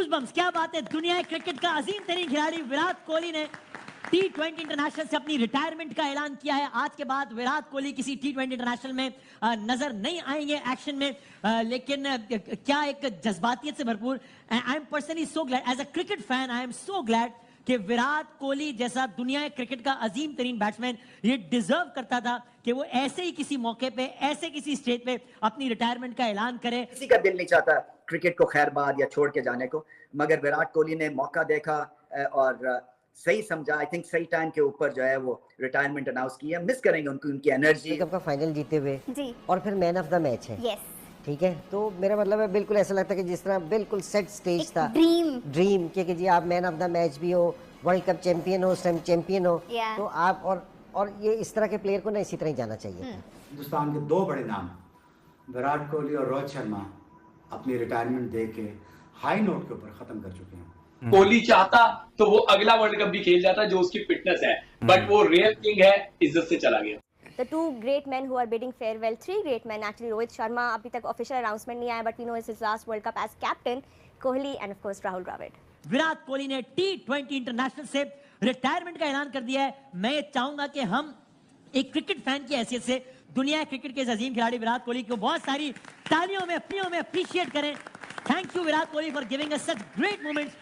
Goosebumps, क्या बात है। दुनिया क्रिकेट का अजीम तरीन खिलाड़ी विराट कोहली ने T20 इंटरनेशनल से अपनी रिटायरमेंट का ऐलान किया है। आज के बाद विराट कोहली किसी T20 इंटरनेशनल में नजर नहीं आएंगे एक्शन में, लेकिन क्या एक जज्बातियत से भरपूर। I am personally so glad as a cricket fan, I am so glad कि विराट कोहली जैसा दुनिया क्रिकेट का अजीम तरीन बैट्समैन ये डिजर्व करता था कि वो ऐसे ही किसी मौके पे, ऐसे किसी स्टेज पे अपनी रिटायरमेंट का ऐलान करे। किसी का दिल नहीं चाहता क्रिकेट को खैरबाद या छोड़ के जाने को, मगर विराट कोहली ने मौका देखा और सही समझा। आई थिंक सही टाइम के ऊपर जो है वो रिटायरमेंट अनाउंस किया। मिस करेंगे उनकी एनर्जी। कप का फाइनल जीते हुए जी, और फिर मैन ऑफ द मैच है। यस, ठीक है, तो मेरा मतलब है बिल्कुल ऐसा लगता है कि जिस तरह बिल्कुल सेट स्टेज था, ड्रीम कि जी आप मैन ऑफ द मैच भी हो, वर्ल्ड कप चैंपियन हो, उस टाइम चैंपियन हो, तो आप और ये इस तरह के प्लेयर को ना इसी तरह ही जाना चाहिए। हिंदुस्तान के दो बड़े नाम विराट कोहली और रोहित शर्मा अपनी रिटायरमेंट दे के हाई नोट के ऊपर खत्म कर चुके हैं। कोहली चाहता तो वो अगला वर्ल्ड कप भी खेल जाता जो उसकी फिटनेस है, बट वो रियल किंग है, इज्जत से चला गया। The two great men who are bidding farewell, three great men actually. Rohit Sharma अभी तक official announcement नहीं आया, but we know it's his last World Cup as captain. Kohli and of course Rahul Dravid. Virat Kohli ने T20 international से retirement का ऐलान कर दिया है। मैं चाहूंगा कि हम एक क्रिकेट फैन की हैसियत से दुनिया क्रिकेट के अजीम खिलाड़ी विराट कोहली को बहुत सारी तालियों में, अपनियों में अप्रिशिएट करें। Thank you Virat Kohli for giving us such great moments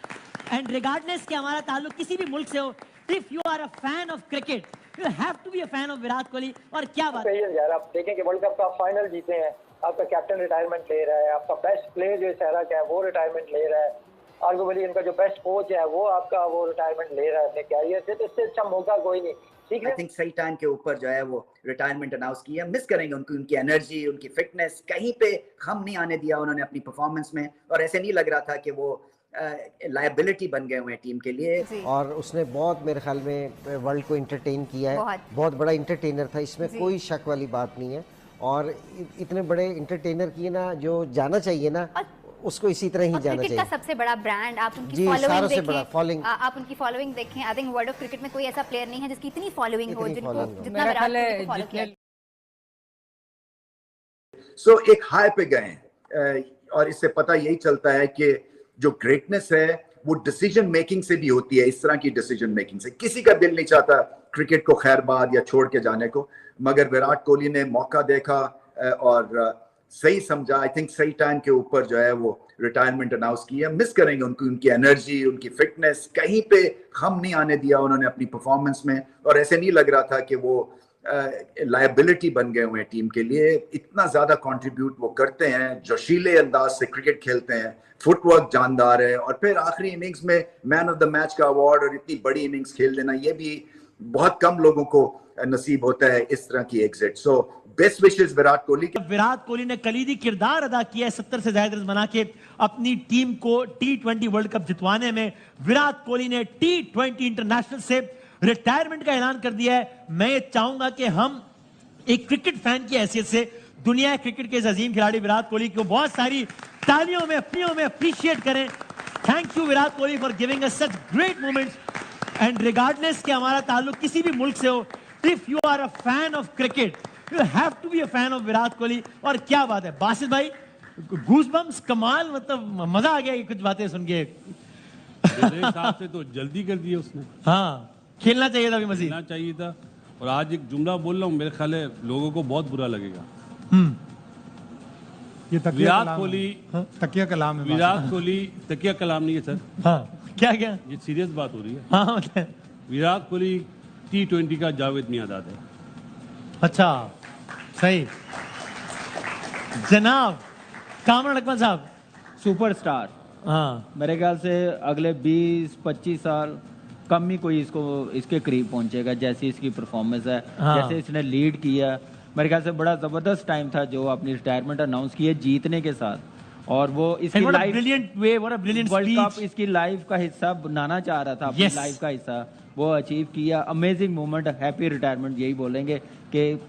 and regardless कि हमारा ताल्लुक किसी भी मुल्क से हो, if you are a fan of cricket you have to be a fan of Virat Kohli. और क्या बात है यार, आप देखें कि वर्ल्ड कप का फाइनल जीते हैं, आपका कैप्टन रिटायरमेंट ले रहा है, आपका बेस्ट प्लेयर जो सहरा का है वो रिटायरमेंट ले रहा है, आर्गुमेंटली इनका जो बेस्ट कोच है वो आपका वो रिटायरमेंट ले रहा है अपने कैरियर से, तो इससे अच्छा मौका कोई नहीं। आई थिंक सही टाइम के ऊपर जो है वो रिटायरमेंट अनाउंस किया। मिस करेंगे उनकी एनर्जी, उनकी फिटनेस, कहीं पे हम नहीं आने दिया उन्होंने अपनी परफॉर्मेंस में, और ऐसे नहीं लग रहा था कि वो लायबिलिटी बन गए हुए हैं टीम के लिए। और उसने बहुत मेरे ख्याल में वर्ल्ड को इंटरटेन किया है, बहुत बड़ा इंटरटेनर था, इसमें कोई शक वाली बात नहीं है। और इतने बड़े इंटरटेनर की ना जो जाना चाहिए ना उसको इसी तरह ही जाना चाहिए। का सबसे बड़ा ब्रांड, आप उनकी फॉलोइंग देखें, आप उनकी फॉलोइंग देखें। I think world of cricket में कोई ऐसा प्लेयर नहीं है जिसकी इतनी फॉलोइंग हो, जितना विराट कोहली को फॉलो किया। सो एक हाई पे गए, और इससे पता यही चलता है कि जो ग्रेटनेस है वो डिसीजन मेकिंग से भी होती है। इस तरह की डिसीजन मेकिंग से किसी का दिल नहीं चाहता क्रिकेट को खैरबाद या छोड़ के जाने को, मगर विराट कोहली ने मौका देखा और सही समझा। आई थिंक सही टाइम के ऊपर जो है वो रिटायरमेंट अनाउंस किया। मिस करेंगे उनकी एनर्जी, उनकी फिटनेस, कहीं पे हम नहीं आने दिया उन्होंने अपनी परफॉर्मेंस में, और ऐसे नहीं लग रहा था कि वो लायबिलिटी बन गए हुए हैं टीम के लिए। इतना ज्यादा कंट्रीब्यूट वो करते हैं, जोशीले अंदाज से क्रिकेट खेलते हैं, फुटवर्क जानदार है, और फिर आखिरी इनिंग्स में मैन ऑफ द मैच का अवार्ड और इतनी बड़ी इनिंग्स खेल देना, ये भी बहुत कम लोगों को नसीब होता है इस तरह की exit. So best wishes Virat Kohli. Virat Kohli ने कलीदी किरदार अदा किया है 70 से ज्यादा रन बना के अपनी टीम को T20 वर्ल्ड कप जितवाने में। विराट कोहली ने T20 इंटरनेशनल से रिटायरमेंट का ऐलान कर दिया है। मैं चाहूंगा कि हम एक क्रिकेट फैन की हैसियत से दुनिया क्रिकेट के अजीम खिलाड़ी विराट कोहली को बहुत सारी तालियों में, अपनियों में अप्रिशिएट करें। Thank you Virat Kohli for giving us such great moments and regardless कि हमारा ताल्लुक किसी भी मुल्क से हो, if you are a fan of cricket you have to be a fan of Virat Kohli. और क्या बात है बासित भाई, गूज़बम्प्स, कमाल, मतलब मजा आ गया ये कुछ बातें सुन के। मेरे हिसाब से तो जल्दी कर दिया उसने। हाँ, खेलना चाहिए था, अभी मजीद खेलना चाहिए था। और आज एक जुमला बोल रहा हूँ, मेरे ख्याल है लोगों को बहुत बुरा लगेगा। ये विराट कोहली तकिया कलाम है। विराट कोहली तकिया कलाम नहीं है सर। हाँ, क्या क्या ये सीरियस बात हो रही है। हाँ, मतलब विराट कोहली T20 का जावेद मियांदाद है। अच्छा, सही जनाब। कामरान अकमल साहब, सुपरस्टार। हाँ, मेरे ख्याल से अगले 20-25 साल कम ही कोई इसके करीब पहुंचेगा जैसी इसकी परफॉर्मेंस है। हाँ। जैसे इसने लीड किया, मेरे ख्याल से बड़ा जबरदस्त टाइम था जो अपनी रिटायरमेंट अनाउंस की है जीतने के साथ, और वो इसकी life brilliant way, what a brilliant world cup इसकी लाइफ का हिस्सा बनाना चाह रहा था, अपनी लाइफ का हिस्सा वो अचीव किया। अमेजिंग मोमेंट, हैप्पी रिटायरमेंट यही बोलेंगे कि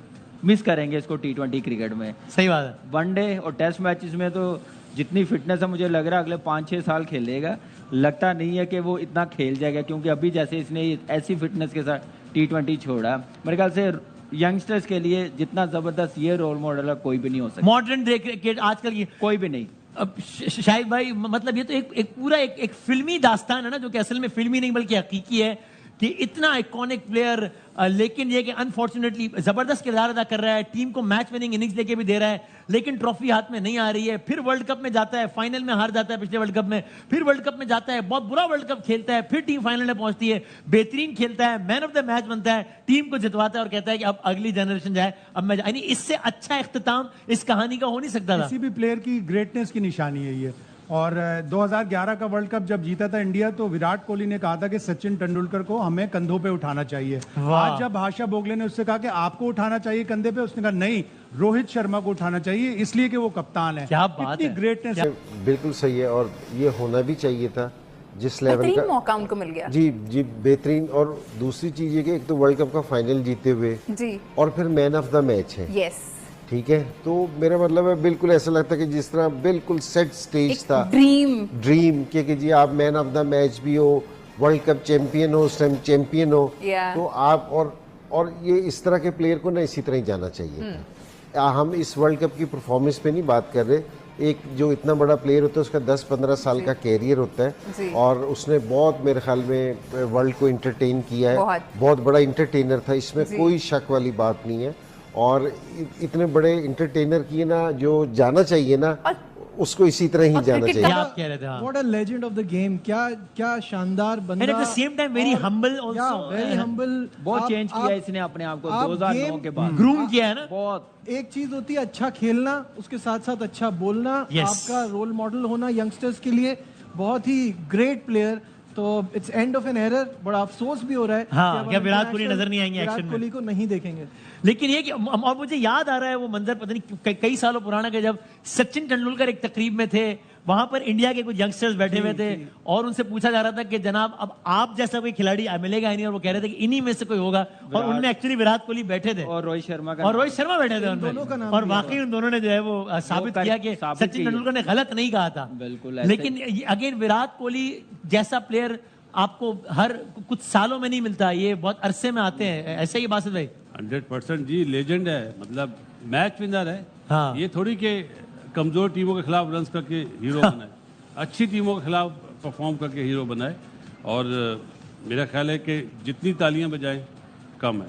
मिस करेंगे इसको T20 क्रिकेट में। सही बात है। वनडे और टेस्ट मैचेस में तो जितनी फिटनेस है मुझे लग रहा है अगले 5-6 साल खेलेगा। लगता नहीं है कि वो इतना खेल जाएगा, क्योंकि अभी जैसे इसने ऐसी फिटनेस के साथ T20 छोड़ा, मेरे ख्याल से यंगस्टर्स के लिए जितना जबरदस्त ये रोल मॉडल है कोई भी नहीं हो सकता। मॉडर्न क्रिकेट आजकल की कोई भी नहीं। अब शाहिद भाई मतलब ये तो एक पूरा एक फिल्मी दास्तान है ना, जो कि असल में फिल्मी नहीं बल्कि हकीकी है कि इतना आइकॉनिक प्लेयर, लेकिन ये कि अनफॉर्चुनेटली जबरदस्त किरदार अदा कर रहा है, टीम को मैच विनिंग इनिंग्स लेके भी दे रहा है, लेकिन ट्रॉफी हाथ में नहीं आ रही है। फिर वर्ल्ड कप में जाता है, फाइनल में हार जाता है पिछले वर्ल्ड कप में, फिर वर्ल्ड कप में जाता है, बहुत बुरा वर्ल्ड कप खेलता है, फिर टीम फाइनल में पहुंचती है, बेहतरीन खेलता है, मैन ऑफ द मैच बनता है, टीम को जितवाता है और कहता है कि अब अगली जनरेशन जाए, अब मैं यानी इससे अच्छा इख्तिताम इस कहानी का हो नहीं सकता था। किसी भी प्लेयर की ग्रेटनेस की निशानी है ये। और 2011 का वर्ल्ड कप जब जीता था इंडिया, तो विराट कोहली ने कहा था कि सचिन तेंदुलकर को हमें कंधों पे उठाना चाहिए। आज जब आशा भोगले ने उससे कहा कि आपको उठाना चाहिए कंधे पे, उसने कहा नहीं, रोहित शर्मा को उठाना चाहिए, इसलिए कि वो कप्तान है। क्या बात है, ग्रेटनेस है। बिल्कुल सही है, और ये होना भी चाहिए था जिस लेवल का मौका उनको मिल गया। जी जी, बेहतरीन। और दूसरी चीज ये कि एक तो वर्ल्ड कप का फाइनल जीते हुए जी, और फिर मैन ऑफ द मैच है। यस, ठीक है, तो मेरा मतलब है बिल्कुल ऐसा लगता है कि जिस तरह बिल्कुल सेट स्टेज था, ड्रीम कि जी आप मैन ऑफ द मैच भी हो, वर्ल्ड कप चैंपियन हो, उस टाइम चैंपियन हो, तो आप और ये इस तरह के प्लेयर को ना इसी तरह ही जाना चाहिए। हम इस वर्ल्ड कप की परफॉर्मेंस पे नहीं बात कर रहे, एक जो इतना बड़ा प्लेयर होता है उसका 10-15 साल का कैरियर होता है, और उसने बहुत मेरे ख्याल में वर्ल्ड को इंटरटेन किया है, बहुत बड़ा इंटरटेनर था, इसमें कोई शक वाली बात नहीं है। और इतने बड़े इंटरटेनर की ना जो जाना चाहिए ना, उसको इसी तरह ही जाना चाहिए। आप कह रहे थे, what a legend of the game, क्या शानदार बंदा, and at the same time very humble also, very humble. बहुत चेंज किया इसने अपने आप को 2009 के बाद, ग्रूम किया है ना बहुत। एक चीज होती है अच्छा खेलना, उसके साथ साथ अच्छा बोलना, आपका रोल मॉडल होना यंगस्टर्स के लिए। बहुत ही ग्रेट प्लेयर। तो it's end of an error. बड़ा अफसोस भी हो रहा है क्या विराट कोहली नजर नहीं आएंगे एक्शन में, विराट कोहली को नहीं देखेंगे। लेकिन ये कि और मुझे याद आ रहा है वो मंजर, पता नहीं कई सालों पुराना, के जब सचिन तेंदुलकर एक तकरीब में थे, वहां पर इंडिया के कुछ यंगस्टर्स बैठे हुए थे और उनसे पूछा जा रहा था कि जनाब अब आप जैसा कोई खिलाड़ी मिलेगा ही नहीं, और वो कह रहे थे कि इन्हीं में से कोई होगा, और उनमें एक्चुअली विराट कोहली बैठे थे और रोहित शर्मा बैठे थे उनमें, और वाकई उन दोनों ने जो है वो साबित किया कि सचिन तेंदुलकर ने गलत नहीं कहा था। बिल्कुल। लेकिन अगेन विराट कोहली जैसा प्लेयर आपको हर कुछ सालों में नहीं मिलता, ये बहुत अरसे में आते हैं, ऐसे ही बासित भाई? 100% जी, लेजेंड है, मतलब मैच विनर है। हाँ। ये थोड़ी के कमजोर टीमों के खिलाफ रन करके हीरो बनाए, अच्छी टीमों के खिलाफ परफॉर्म करके हीरो बनाए, और मेरा ख्याल है कि जितनी तालियां बजाएं कम है।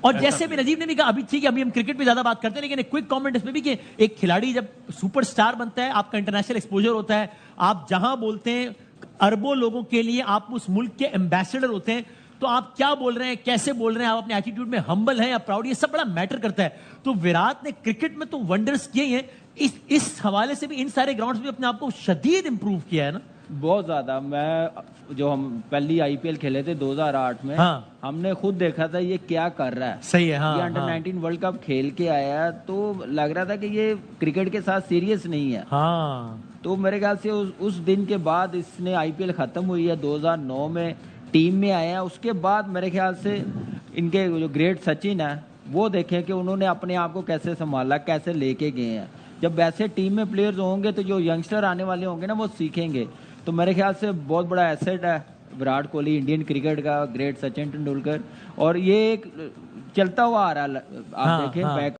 और जैसे भी नजीब ने भी कहा, अभी ठीक है अभी हम क्रिकेट पे ज्यादा बात करते हैं, लेकिन एक क्विक कमेंट इसमें भी कि एक खिलाड़ी जब सुपरस्टार बनता है, आपका इंटरनेशनल एक्सपोजर होता है, आप जहां बोलते हैं अरबों लोगों के लिए आप उस मुल्क के एम्बेसडर होते हैं, तो आप क्या बोल रहे हैं, कैसे बोल रहे हैं, आप अपने एटीट्यूड में हम्बल हैं या प्राउड, ये सब बड़ा मैटर करता है। तो विराट ने क्रिकेट में तो वंडर्स किए हैं, इस हवाले से भी इन सारे ग्राउंड्स में अपने आप को शदीद इंप्रूव किया है ना, बहुत ज्यादा। मैं जो हम पहली आईपीएल खेले थे 2008 में, हमने खुद देखा था ये क्या कर रहा है। सही है, ये अंडर 19 वर्ल्ड कप खेल के आया, तो लग रहा था कि ये क्रिकेट के साथ सीरियस नहीं है। तो मेरे ख्याल से उस दिन के बाद इसने आईपीएल खत्म हुई है 2009 में, टीम में आया, उसके बाद मेरे ख्याल से इनके जो ग्रेट सचिन है वो देखें कि उन्होंने अपने आप को कैसे संभाला, कैसे लेके गए हैं। जब वैसे टीम में प्लेयर्स होंगे तो जो यंगस्टर आने वाले होंगे ना वो सीखेंगे। तो मेरे ख्याल से बहुत बड़ा एसेट है विराट कोहली, इंडियन क्रिकेट का, ग्रेट सचिन तेंदुलकर, और ये एक चलता हुआ आ रहा है। आप देखें बैक